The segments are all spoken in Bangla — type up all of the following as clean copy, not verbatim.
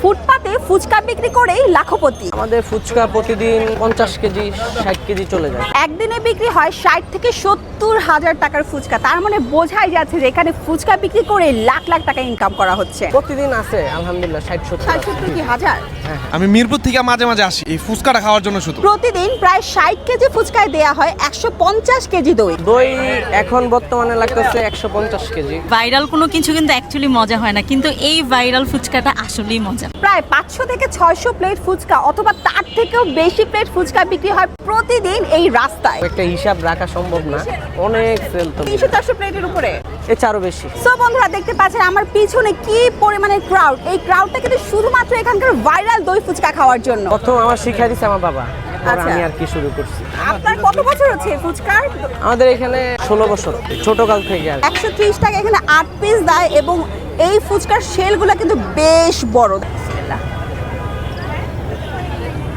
ফুটপাতে ফুচকা বিক্রি করেই লাখপতি। আমাদের ফুচকা প্রতিদিন 50 কেজি 60 কেজি চলে যায়। একদিনে বিক্রি হয় 60 থেকে 70 হাজার টাকার ফুচকা। তার মানে বোঝাই যাচ্ছে যে এখানে ফুচকা বিক্রি করে লাখ লাখ টাকা ইনকাম করা হচ্ছে। প্রতিদিন আছে আলহামদুলিল্লাহ 60-70 কি হাজার। আমি মিরপুর থেকে মাঝে মাঝে আসি এই ফুচকাটা খাওয়ার জন্য শুধু। প্রতিদিন প্রায় 60 কেজি ফুচকায় দেয়া হয় 150 কেজি দই। দই এখন বর্তমানে লাগতেছে 150 কেজি। ভাইরাল কোনো কিছু কিন্তু অ্যাকচুয়ালি মজা হয় না, কিন্তু এই ভাইরাল ফুচকাটা আসলেই মজা। প্রায় 500 থেকে 600 প্লেট ফুচকা অথবা তার থেকেও বেশি প্লেট ফুচকা বিক্রি হয় প্রতিদিন এই রাস্তায়। একটা হিসাব রাখা সম্ভব না, অনেক সেল তো 300-400 প্লেটের উপরে। এর চেয়ে আরো বেশি। সো বন্ধুরা দেখতে পাচ্ছেন আমার পিছনে কি পরিমাণে ক্রাউড। এই ক্রাউডটা কিন্তু শুধুমাত্র এখানকার ভাইরাল দই ফুচকা খাওয়ার জন্য। প্রথম আমার শিখিয়ে দিয়েছে আমার বাবা, আর আচ্ছা। আমি আর কি শুরু করছি। আপনার কত বছর হচ্ছে ফুচকার? আমাদের এখানে 16 বছর, ছোটকাল থেকে আর 130 টাকা এখানে 8 পিস দেয় এবং এই ফুচকার শেলগুলো কিন্তু বেশ বড়।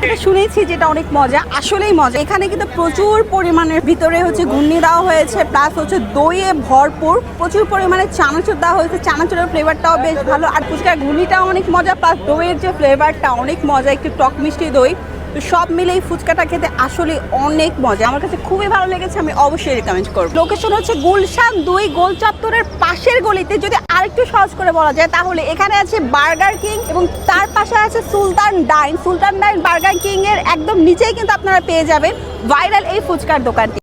এটা শুনেছি যেটা অনেক মজা, আসলেই মজা। এখানে কিন্তু প্রচুর পরিমাণের ভিতরে হচ্ছে ঘুগনি দেওয়া হয়েছে, প্লাস হচ্ছে দইয়ে ভরপুর, প্রচুর পরিমাণে চানাচুর দেওয়া হয়েছে। চানাচুরের ফ্লেভারটাও বেশ ভালো, আর ফুচকার ঘুগনিটাও অনেক মজা, প্লাস দইয়ের যে ফ্লেভারটা অনেক মজা, একটু টক মিষ্টি দই। তো সব মিলে এই ফুচকাটা খেতে আসলে অনেক মজা, আমার কাছে খুবই ভালো লেগেছে, আমি অবশ্যই রিকমেন্ড করব। লোকেশন হচ্ছে গুলশান 2 গোল চত্বরের পাশের গলিতে। যদি আরেকটু সহজ করে বলা যায় তাহলে এখানে আছে বার্গার কিং এবং তার পাশে আছে সুলতান ডাইন। সুলতান ডাইন বার্গার কিং এর একদম নিচেই কিন্তু আপনারা পেয়ে যাবেন ভাইরাল এই ফুচকার দোকানটি।